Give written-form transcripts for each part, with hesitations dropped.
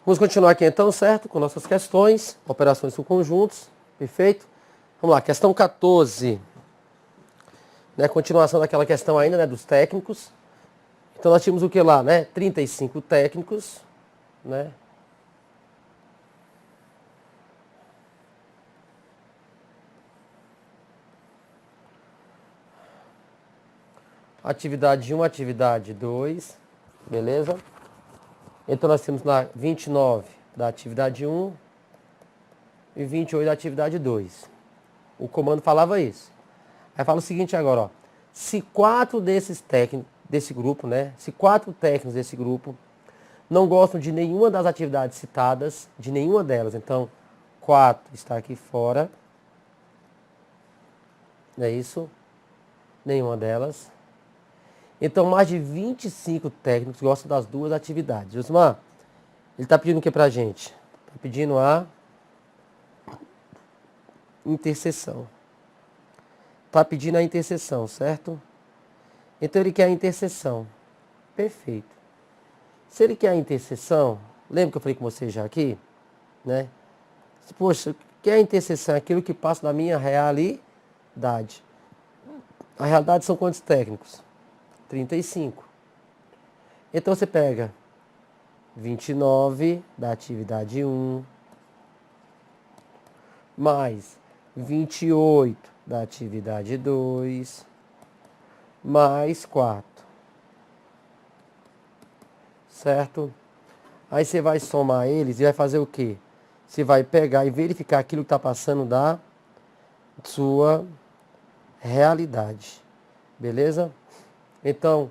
Vamos continuar aqui então, certo? Com nossas questões, operações com conjuntos, perfeito? Vamos lá, questão 14. Né? Continuação daquela questão ainda, né, dos técnicos. Então nós tínhamos o que lá, né? 35 técnicos, né? Atividade 1, atividade 2, beleza? Então nós temos lá 29 da atividade 1 e 28 da atividade 2. O comando falava isso. Aí fala o seguinte agora, ó. Se 4 desses técnicos, desse grupo, né? Se 4 técnicos desse grupo não gostam de nenhuma das atividades citadas, de nenhuma delas, então 4 está aqui fora. Não é isso? Nenhuma delas. Então, mais de 25 técnicos gostam das duas atividades. Josmar, ele está pedindo o que para a gente? Está pedindo a interseção. Está pedindo a interseção, certo? Então, ele quer a interseção. Perfeito. Se ele quer a interseção, lembra que eu falei com você já aqui? Né? Poxa, quer a interseção? É aquilo que passa da minha realidade. A realidade são quantos técnicos? 35. Então você pega 29 da atividade 1, mais 28 da atividade 2, mais 4. Certo? Aí você vai somar eles e vai fazer o quê? Você vai pegar e verificar aquilo que está passando da sua realidade. Beleza? Então,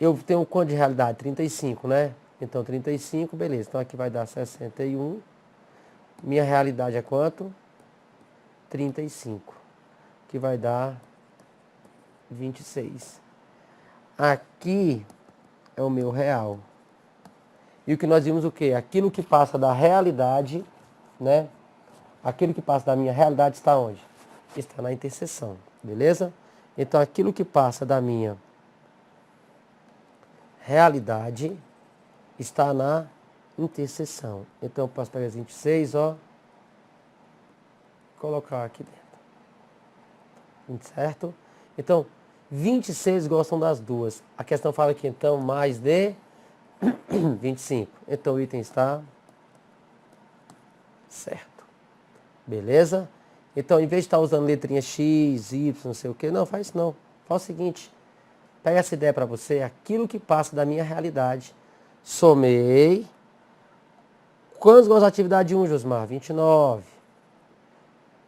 eu tenho quanto de realidade? 35, né? Então, 35, beleza. Então, aqui vai dar 61. Minha realidade é quanto? 35. Que vai dar 26. Aqui é o meu real. E o que nós vimos o quê? Aquilo que passa da realidade, né? Aquilo que passa da minha realidade está onde? Está na interseção, beleza? Então, aquilo que passa da minha realidade está na interseção. Então, eu posso pegar 26, ó. Colocar aqui dentro. Certo? Então, 26 gostam das duas. A questão fala aqui, então, mais de 25. Então, o item está certo. Beleza? Então, em vez de estar usando letrinha X, Y, não sei o que, não, faz isso não. Faz o seguinte. Pega essa ideia para você, aquilo que passa da minha realidade. Somei. Quantos gostam da atividade 1, Josmar? 29.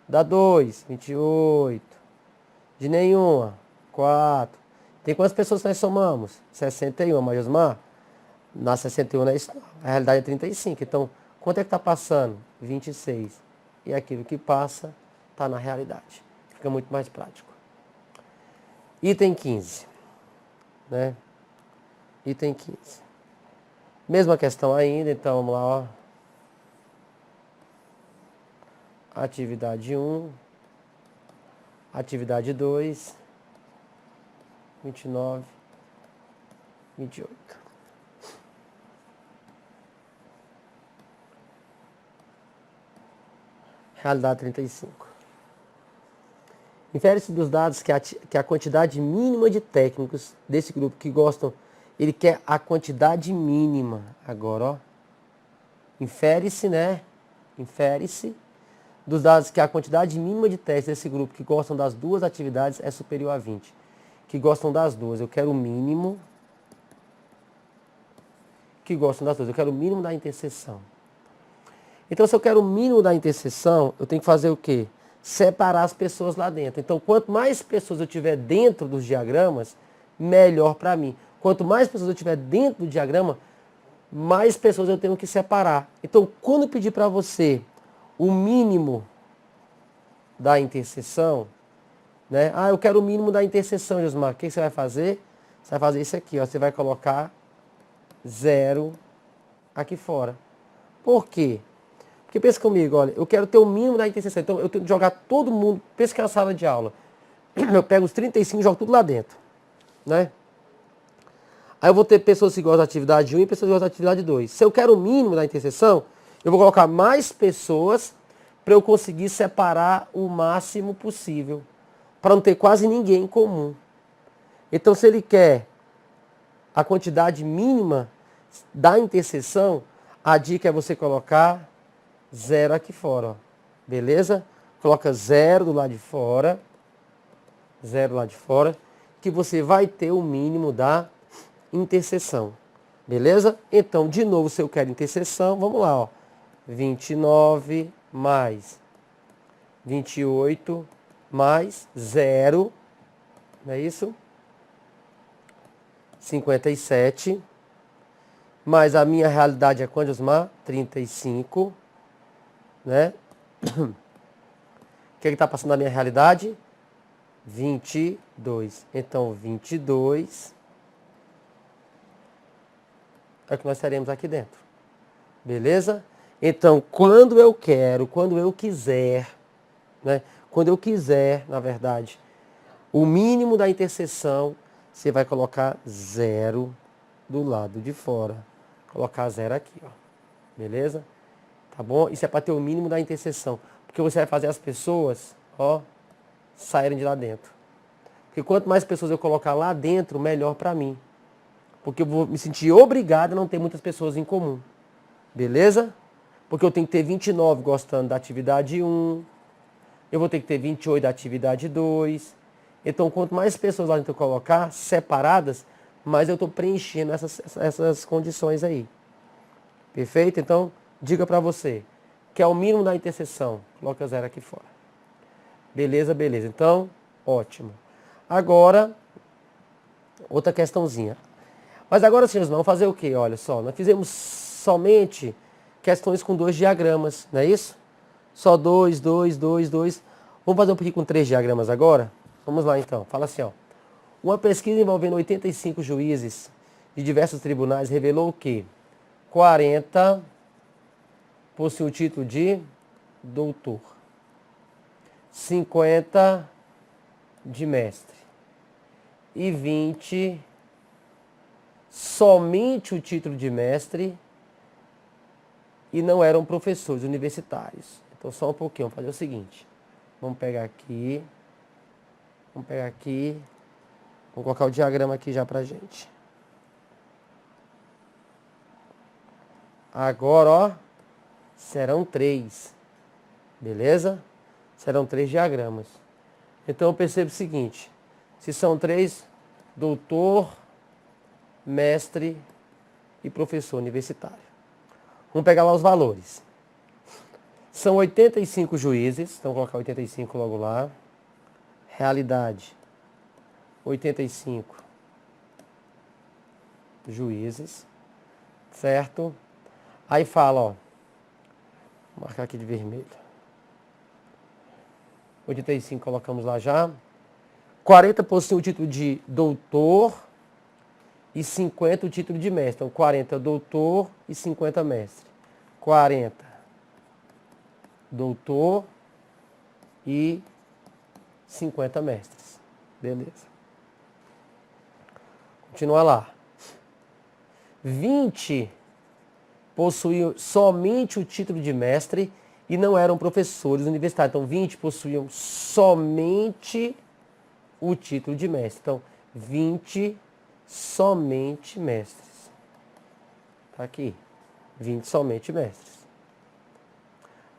Dá 2, 28. De nenhuma, 4. Tem quantas pessoas nós somamos? 61, mas Josmar, na 61 não é isso não. A realidade é 35. Então, quanto é que está passando? 26. E aquilo que passa está na realidade. Fica muito mais prático. Item 15. Né? Item 15. Mesma questão ainda, então vamos lá, ó. Atividade 1, atividade 2, 29, 28. Realidade 35. Infere-se dos dados que a quantidade mínima de técnicos desse grupo que gostam, ele quer a quantidade mínima. Agora, ó. Infere-se, né? Infere-se dos dados que a quantidade mínima de técnicos desse grupo que gostam das duas atividades é superior a 20. Que gostam das duas. Eu quero o mínimo. Que gostam das duas. Eu quero o mínimo da interseção. Então, se eu quero o mínimo da interseção, eu tenho que fazer o quê? Separar as pessoas lá dentro. Então, quanto mais pessoas eu tiver dentro dos diagramas, melhor para mim. Quanto mais pessoas eu tiver dentro do diagrama, mais pessoas eu tenho que separar. Então, quando eu pedir para você o mínimo da interseção, né? Ah, eu quero o mínimo da interseção, Josmar. O que você vai fazer? Você vai fazer isso aqui, ó. Você vai colocar 0 aqui fora. Por quê? Porque pensa comigo, olha, eu quero ter o mínimo da interseção. Então, eu tenho que jogar todo mundo, pensa que é uma sala de aula. Eu pego os 35 e jogo tudo lá dentro. Né? Aí eu vou ter pessoas que gostam da atividade 1 e pessoas que gostam da atividade 2. Se eu quero o mínimo da interseção, eu vou colocar mais pessoas para eu conseguir separar o máximo possível, para não ter quase ninguém em comum. Então, se ele quer a quantidade mínima da interseção, a dica é você colocar 0 aqui fora, ó. Beleza? Coloca 0 do lado de fora, 0 lá de fora, que você vai ter o mínimo da interseção. Beleza? Então, de novo, se eu quero interseção, vamos lá, ó. 29 mais 28 mais 0, não é isso? 57, mais a minha realidade é quanto, Osmar? 35, né? O que está passando na minha realidade? 22. Então, 22 é o que nós teremos aqui dentro. Beleza? Então, quando eu quero, quando eu quiser, né? Quando eu quiser, na verdade, o mínimo da interseção, você vai colocar 0 do lado de fora. Colocar 0 aqui, ó. Beleza? Tá bom? Isso é para ter o mínimo da interseção. Porque você vai fazer as pessoas, ó, saírem de lá dentro. Porque quanto mais pessoas eu colocar lá dentro, melhor para mim. Porque eu vou me sentir obrigado a não ter muitas pessoas em comum. Beleza? Porque eu tenho que ter 29 gostando da atividade 1. Eu vou ter que ter 28 da atividade 2. Então, quanto mais pessoas lá dentro eu colocar, separadas, mais eu estou preenchendo essas condições aí. Perfeito? Então, diga para você, que é o mínimo da interseção. Coloca 0 aqui fora. Beleza, beleza. Então, ótimo. Agora, outra questãozinha. Mas agora, senhores, vamos fazer o quê? Olha só, nós fizemos somente questões com 2 diagramas, não é isso? Só 2, 2, 2, 2. Vamos fazer um pouquinho com 3 diagramas agora? Vamos lá então. Fala assim, ó. Uma pesquisa envolvendo 85 juízes de diversos tribunais revelou que 40 possuem o título de doutor, 50 de mestre e 20 somente o título de mestre e não eram professores universitários. Então só um pouquinho, vamos fazer o seguinte. Vamos pegar aqui. Vamos pegar aqui. Vou colocar o diagrama aqui já pra gente. Agora, ó, serão 3. Beleza? Serão 3 diagramas. Então eu percebo o seguinte. Se são 3, doutor, mestre e professor universitário. Vamos pegar lá os valores. São 85 juízes. Então vou colocar 85 logo lá. Realidade. 85 juízes. Certo? Aí fala, ó. Vou marcar aqui de vermelho. 85 colocamos lá já. 40 possuem o título de doutor e 50 o título de mestre. Então 40 doutor e 50 mestre. 40 doutor e 50 mestres. Beleza. Continua lá. 20 possuíam somente o título de mestre e não eram professores universitários. Então, 20 possuíam somente o título de mestre. Então, 20 somente mestres. Tá aqui. 20 somente mestres.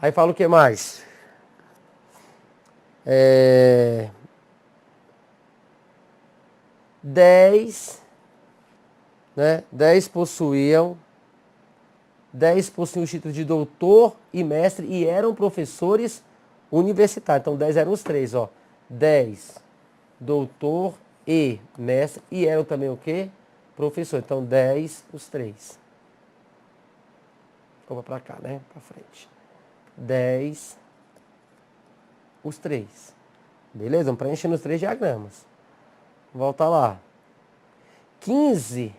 Aí fala o que mais? 10, né? 10 possuíam o título de doutor e mestre e eram professores universitários. Então, 10 eram os 3, ó. 10, doutor e mestre, e eram também o quê? Professor. Então, 10, os 3. Vou para cá, né? Para frente. 10, os 3. Beleza? Vamos preenchendo os 3 diagramas. Volta lá. 15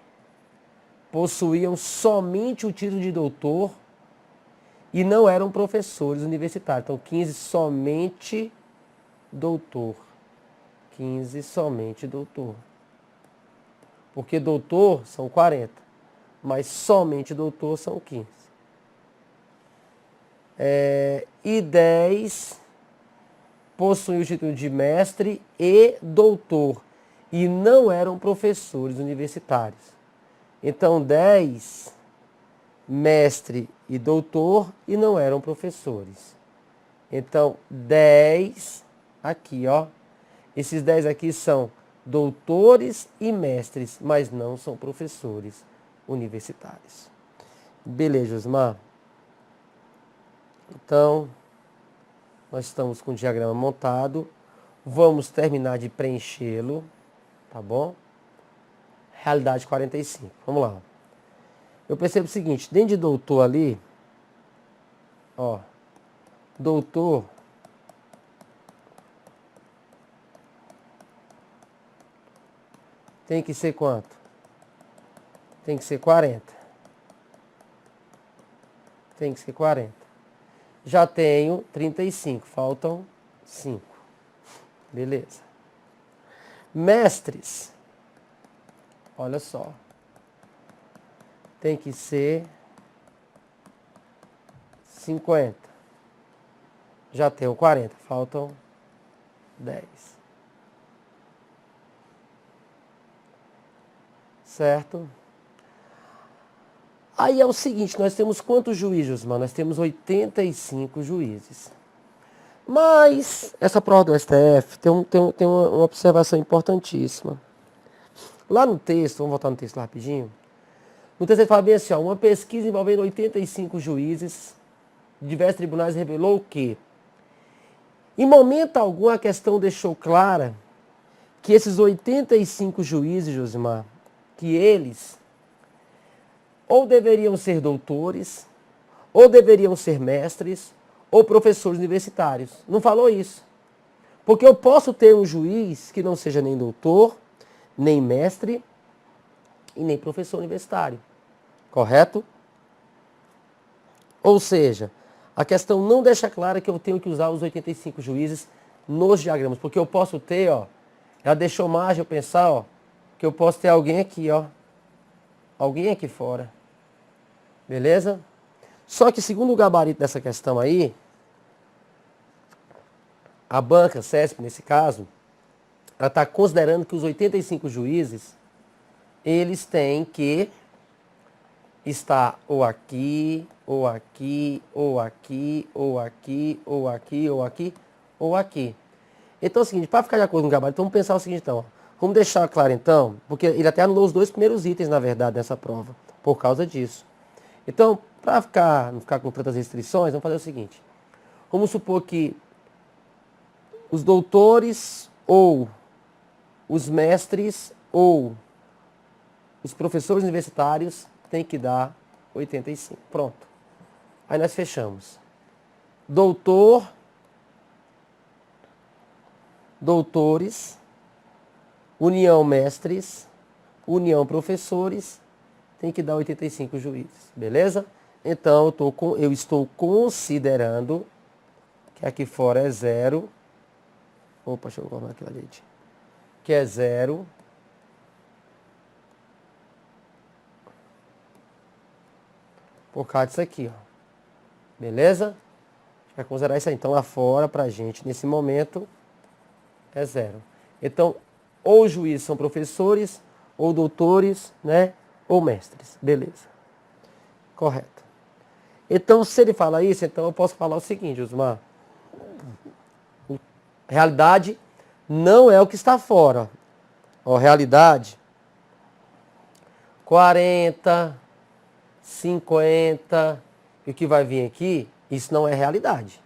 possuíam somente o título de doutor e não eram professores universitários. Então, 15 somente doutor. 15 somente doutor. Porque doutor são 40, mas somente doutor são 15. E 10 possuem o título de mestre e doutor e não eram professores universitários. Então 10, mestre e doutor e não eram professores. Então 10, aqui ó, esses 10 aqui são doutores e mestres, mas não são professores universitários. Beleza, Osmar? Então, nós estamos com o diagrama montado. Vamos terminar de preenchê-lo, tá bom? Realidade 45. Vamos lá. Eu percebo o seguinte, dentro de doutor ali, ó, doutor tem que ser quanto? Tem que ser 40. Tem que ser 40. Já tenho 35, faltam 5. Beleza. Mestres, olha só. Tem que ser 50. Já tenho 40, faltam 10. Certo? Aí é o seguinte, nós temos quantos juízes, mano? Nós temos 85 juízes. Mas essa prova do STF tem uma observação importantíssima. Lá no texto, vamos voltar no texto lá rapidinho. No texto ele fala bem assim, ó, uma pesquisa envolvendo 85 juízes de diversos tribunais revelou que, em momento algum, a questão deixou clara que esses 85 juízes, Josimar, que eles ou deveriam ser doutores, ou deveriam ser mestres, ou professores universitários. Não falou isso. Porque eu posso ter um juiz que não seja nem doutor, nem mestre e nem professor universitário. Correto? Ou seja, a questão não deixa clara que eu tenho que usar os 85 juízes nos diagramas. Porque eu posso ter, ó, ela deixou margem eu pensar, ó, que eu posso ter alguém aqui, ó. Alguém aqui fora. Beleza? Só que segundo o gabarito dessa questão aí, a banca, CESP nesse caso, ela está considerando que os 85 juízes, eles têm que estar ou aqui, ou aqui, ou aqui, ou aqui, ou aqui, ou aqui, ou aqui. Então é o seguinte, para ficar de acordo com o gabarito, vamos pensar o seguinte então, ó. Vamos deixar claro então, porque ele até anulou os 2 primeiros itens, na verdade, nessa prova, por causa disso. Então, para não ficar com tantas restrições, vamos fazer o seguinte. Vamos supor que os doutores ou os mestres ou os professores universitários têm que dar 85. Pronto. Aí nós fechamos. Doutor, doutores, união mestres, união professores, tem que dar 85 juízes. Beleza? Então, eu estou considerando que aqui fora é 0. Opa, deixa eu colocar aqui na gente. Que é 0. Por causa disso aqui, ó. Beleza? A gente vai considerar isso aí. Então, lá fora, pra gente, nesse momento, é 0. Então, ou os juízes são professores, ou doutores, né? Ou mestres. Beleza. Correto. Então, se ele fala isso, então eu posso falar o seguinte, Osmar. Realidade não é o que está fora. Ó, realidade, 40, 50, e o que vai vir aqui, isso não é realidade.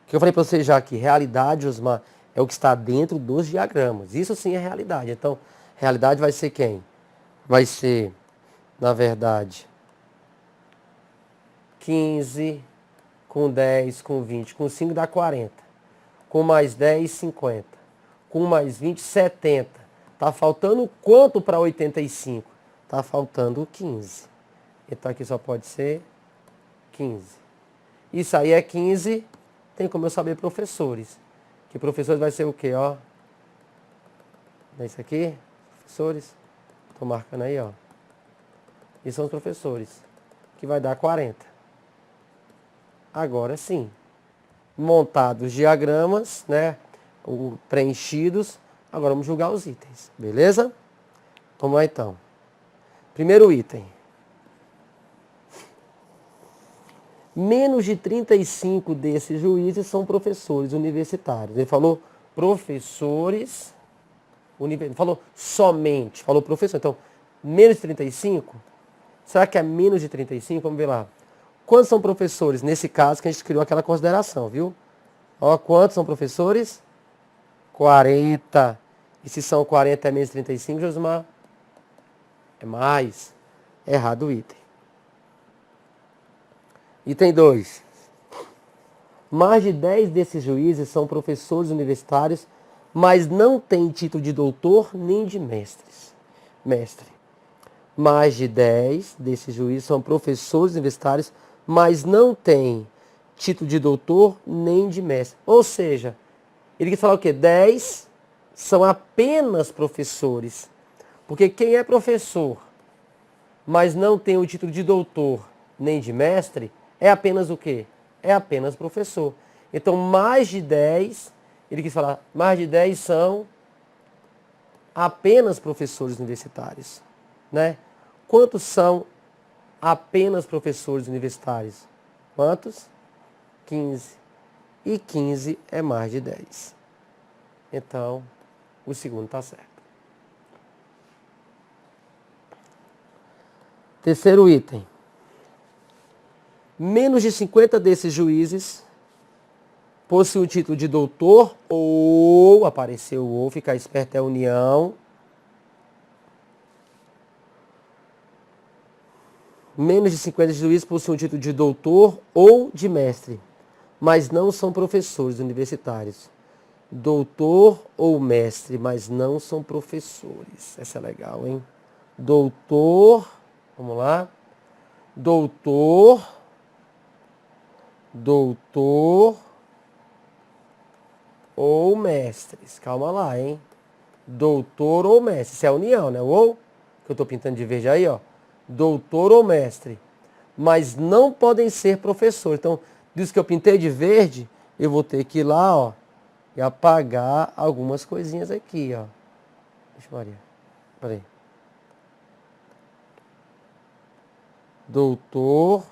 O que eu falei para você já aqui, realidade, Osmar, é o que está dentro dos diagramas. Isso sim é realidade. Então, realidade vai ser quem? Vai ser, na verdade, 15, com 10, com 20, com 5 dá 40. Com mais 10, 50. Com mais 20, 70. Tá faltando quanto para 85? Tá faltando 15. Então aqui só pode ser 15. Isso aí é 15, tem como eu saber professores. Que professores vai ser o quê, ó? É isso aqui, professores. Estou marcando aí, ó. E são os professores, que vai dar 40. Agora sim, montados os diagramas, né? Preenchidos. Agora vamos julgar os itens, beleza? Vamos lá então. Primeiro item. Menos de 35 desses juízes são professores universitários. Ele falou professores universitários. Falou somente, falou professor. Então, menos de 35? Será que é menos de 35? Vamos ver lá. Quantos são professores? Nesse caso que a gente criou aquela consideração, viu? Ó, quantos são professores? 40. E se são 40 é menos de 35, Josimar? É mais. Errado o item. Item 2. Mais de 10 desses juízes são professores universitários, mas não têm título de doutor nem de mestre. Mais de 10 desses juízes são professores universitários, mas não têm título de doutor nem de mestre. Ou seja, ele quer falar o quê? 10 são apenas professores. Porque quem é professor, mas não tem o título de doutor nem de mestre, é apenas o quê? É apenas professor. Então, mais de 10, ele quis falar, mais de 10 são apenas professores universitários, né? Quantos são apenas professores universitários? Quantos? 15. E 15 é mais de 10. Então, o segundo está certo. Terceiro item. Menos de 50 desses juízes possuem o título de doutor ou, apareceu o ou, ficar esperto é união. Menos de 50 juízes possuem o título de doutor ou de mestre, mas não são professores universitários. Doutor ou mestre, mas não são professores. Essa é legal, hein? Doutor, vamos lá. Doutor ou mestres. Calma lá, hein? Doutor ou mestre. Isso é a união, né? Ou, que eu estou pintando de verde aí, ó. Doutor ou mestre. Mas não podem ser professor. Então, diz que eu pintei de verde, eu vou ter que ir lá, ó, e apagar algumas coisinhas aqui, ó. Deixa eu Maria. Peraí. Doutor.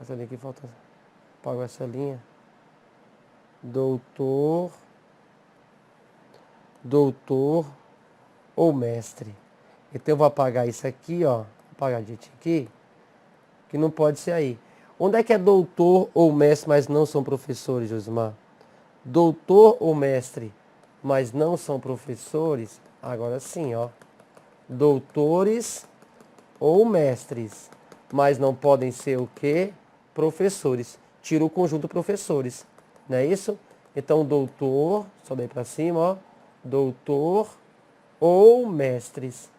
Essa linha aqui falta. Apago essa linha. Doutor ou mestre. Então eu vou apagar isso aqui, ó. Vou apagar de aqui, que não pode ser aí. Onde é que é doutor ou mestre, mas não são professores, Josimar? Doutor ou mestre, mas não são professores? Agora sim, ó. Doutores ou mestres, mas não podem ser o quê? Professores. Tira o conjunto professores, não é isso? Então, doutor, só daí para cima, ó. Doutor ou mestres,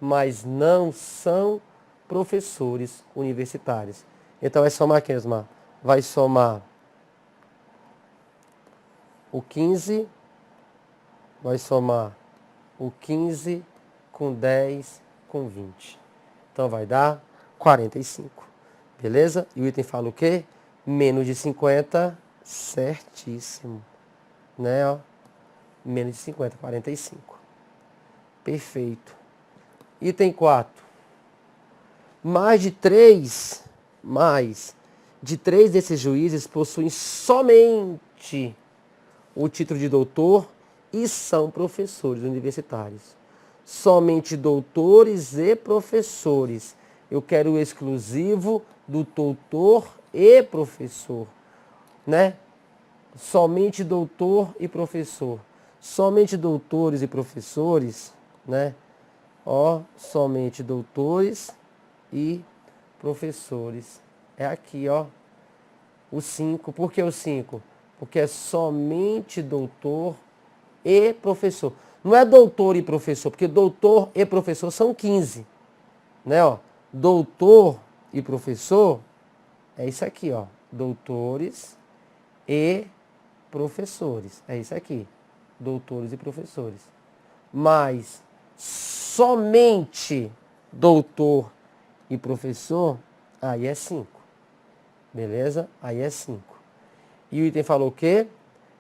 mas não são professores universitários. Então, vai somar aqui, Osmar. Vai somar o 15, vai somar o 15 com 10 com 20. Então, vai dar 45. Beleza? E o item fala o quê? Menos de 50, certíssimo. Né, ó? Menos de 50, 45. Perfeito. Item 4. Mais de 3 desses juízes possuem somente o título de doutor e são professores universitários. Somente doutores e professores. Eu quero o exclusivo do doutor e professor, né? Somente doutor e professor. Somente doutores e professores, né? Ó, somente doutores e professores. É aqui, ó. O 5. Por que o 5? Porque é somente doutor e professor. Não é doutor e professor, porque doutor e professor são 15. Né, ó? Doutor e professor é isso aqui, ó. Doutores e professores. É isso aqui. Doutores e professores. mais somente doutor e professor, aí é 5. Beleza? Aí é 5. E o item falou o quê?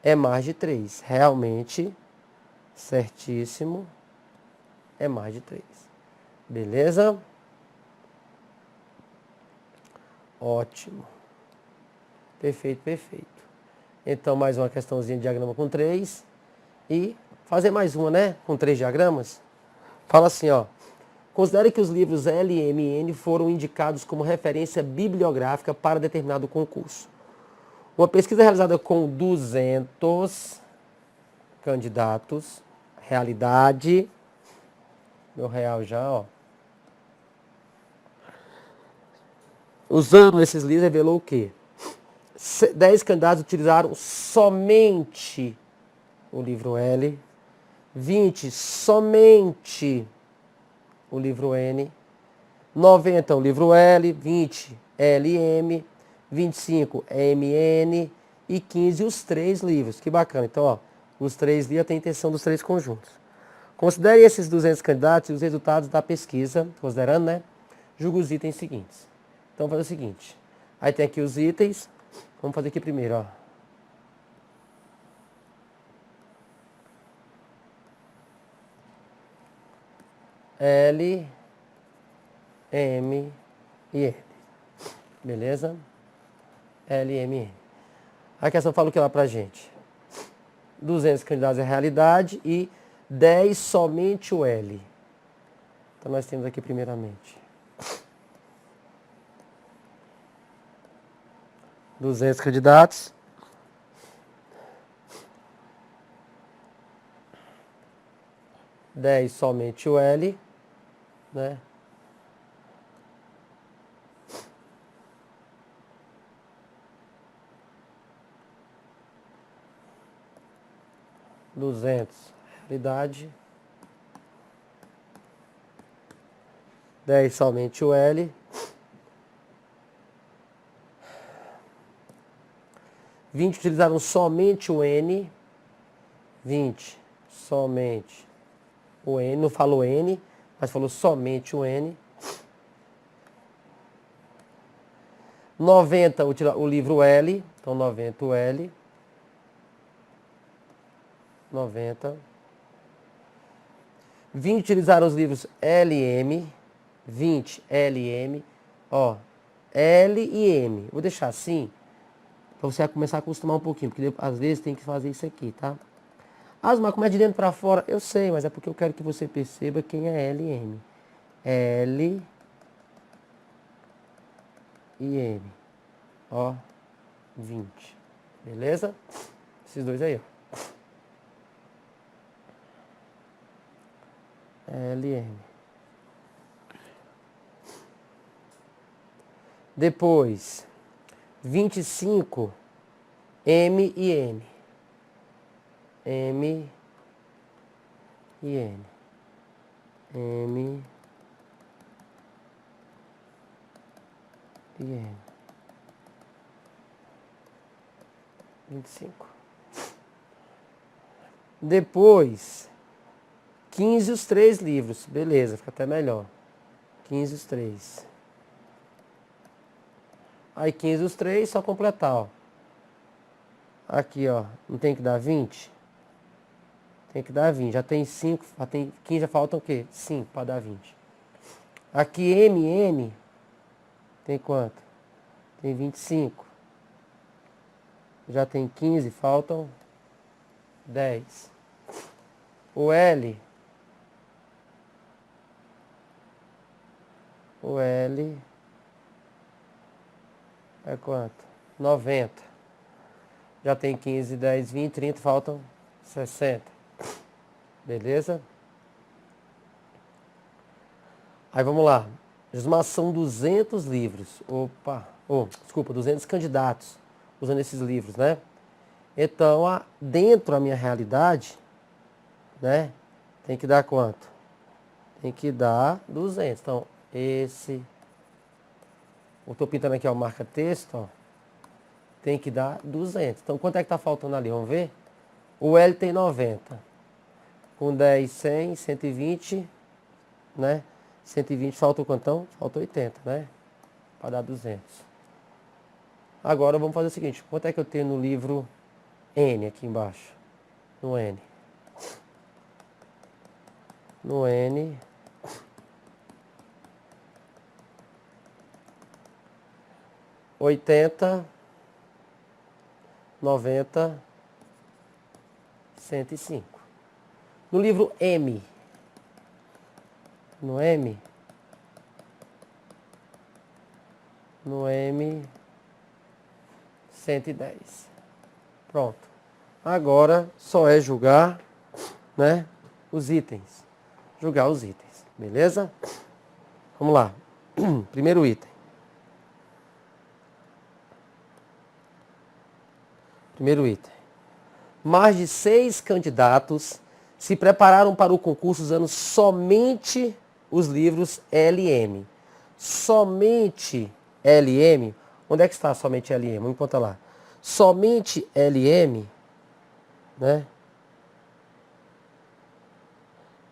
É mais de 3. Realmente, certíssimo, é mais de 3. Beleza? Ótimo. Perfeito, perfeito. Então, mais uma questãozinha de diagrama com 3. E fazer mais uma, né? Com 3 diagramas. Fala assim, ó. Considere que os livros L, M e N foram indicados como referência bibliográfica para determinado concurso. Uma pesquisa realizada com 200 candidatos, realidade, meu real já, ó. Usando esses livros, revelou o quê? 10 candidatos utilizaram somente o livro L, 20 somente o livro N, 90 o livro L, 20 LM, 25 MN e 15 os 3 livros. Que bacana. Então, ó, os 3 livros têm intenção dos 3 conjuntos. Considere esses 200 candidatos e os resultados da pesquisa, considerando, né? Julgue os itens seguintes. Então, vamos fazer o seguinte. Aí tem aqui os itens. Vamos fazer aqui primeiro, ó. L, M e N. Beleza? L, M e N. A questão fala o que lá pra gente? 200 candidatos é realidade e 10 somente o L. Então nós temos aqui primeiramente 200 candidatos. Dez somente o L, né? Duzentos realidade. 10 somente o L. 20 utilizaram somente o N. 20 somente o N. Não falou N, mas falou somente o N. 90 o livro L. Então 90 o L. 90. 20 utilizaram os livros LM. 20 LM. Ó, L e M. Vou deixar assim, para você começar a acostumar um pouquinho, porque às vezes tem que fazer isso aqui, tá? Mas como é de dentro para fora? Eu sei, mas é porque eu quero que você perceba quem é L e M. L e M. Ó, 20. Beleza? Esses dois aí, ó. L e M. Depois, 25, M e N. M e N. M e N. 25. Depois, 15 os 3 livros. Beleza, fica até melhor. 15 os 3. Aí 15 os 3, só completar, ó. Aqui, ó, não tem que dar 20? Tem que dar 20. Já tem 5, já tem 15, já faltam o quê? 5 para dar 20. Aqui MN tem quanto? Tem 25. Já tem 15, faltam 10. O L é quanto? 90. Já tem 15, 10, 20, 30, faltam 60. Beleza? Aí vamos lá. Mas são 200 livros. Opa. Desculpa, 200 candidatos usando esses livros, né? Então, dentro da minha realidade, né? Tem que dar quanto? Tem que dar 200. Então, esse... Eu estou pintando aqui, ó, marca texto, ó. Tem que dar 200. Então, quanto é que está faltando ali? Vamos ver? O L tem 90. com 10, 100, 120, né? 120 falta o quantão? Falta 80, né? Para dar 200. Agora vamos fazer o seguinte, quanto é que eu tenho no livro N aqui embaixo? No N. No N. $80, 90, 105. No livro M. No M. No M. 110. Pronto. Agora só é julgar, né, os itens. Julgar os itens. Beleza? Vamos lá. Primeiro item. Primeiro item. Mais de 6 candidatos se prepararam para o concurso usando somente os livros LM. Somente LM. Onde é que está somente LM? Vamos contar lá. Somente LM, né?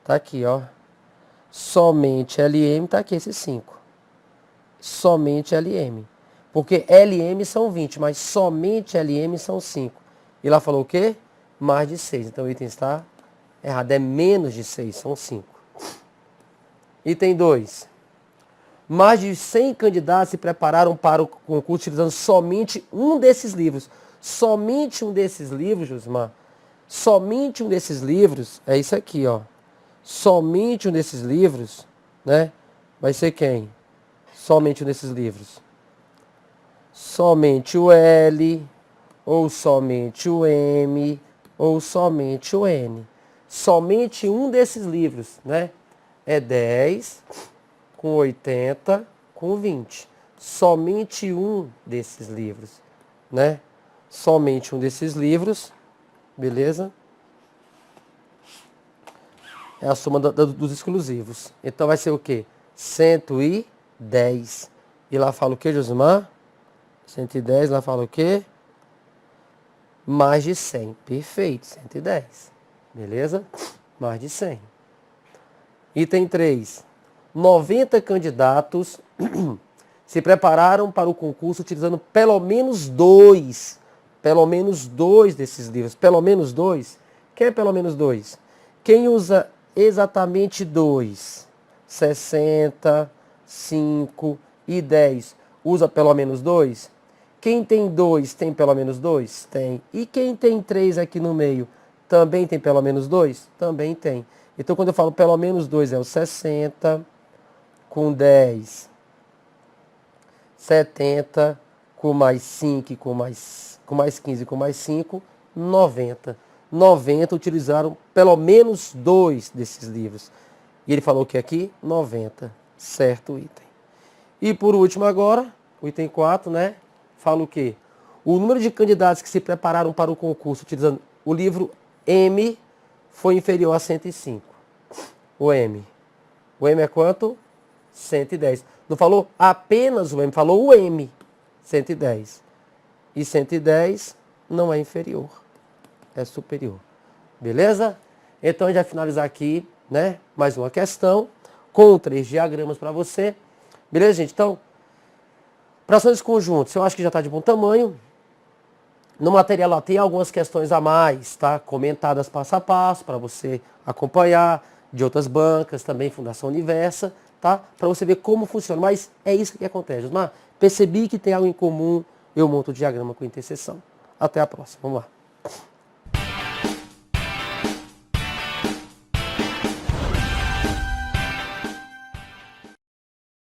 Tá aqui, ó. Somente LM, tá aqui esses 5. Somente LM. Porque LM são 20, mas somente LM são 5. E lá falou o quê? Mais de 6. Então o item está errado. É menos de 6, são 5. Item 2. Mais de 100 candidatos se prepararam para o concurso utilizando somente um desses livros. Somente um desses livros, Josimar. Somente um desses livros, é isso aqui, ó. Somente um desses livros, né? Vai ser quem? Somente um desses livros. Somente o L, ou somente o M, ou somente o N. Somente um desses livros, né? É 10, com 80, com 20. Somente um desses livros, né? Somente um desses livros, beleza? É a soma dos exclusivos. Então vai ser o quê? 110. E lá fala o quê, Josimar? 110, lá fala o quê? Mais de 100. Perfeito, 110. Beleza? Mais de 100. Item 3. 90 candidatos se prepararam para o concurso utilizando pelo menos 2. Pelo menos 2 desses livros. Pelo menos 2? Quem é pelo menos 2? Quem usa exatamente 2? 60, 5 e 10. Usa pelo menos 2? Quem tem 2 tem pelo menos 2? Tem. E quem tem 3 aqui no meio também tem pelo menos 2? Também tem. Então quando eu falo pelo menos 2 é o 60, com 10, 70, com mais 5, com mais 15, com mais 5, 90. 90 utilizaram pelo menos 2 desses livros. E ele falou que aqui 90. Certo item. E por último agora, o item 4, né? Fala o quê? O número de candidatos que se prepararam para o concurso utilizando o livro M foi inferior a 105. O M. O M é quanto? 110. Não falou apenas o M, falou o M. 110. E 110 não é inferior, é superior. Beleza? Então a gente vai finalizar aqui, né? Mais uma questão com 3 diagramas para você. Beleza, gente? Então, frações conjuntas, eu acho que já está de bom tamanho. No material lá tem algumas questões a mais, tá? Comentadas passo a passo, para você acompanhar, de outras bancas, também Fundação Universa, tá? Para você ver como funciona. Mas é isso que acontece, Osmar. Percebi que tem algo em comum, eu monto o diagrama com interseção. Até a próxima, vamos lá.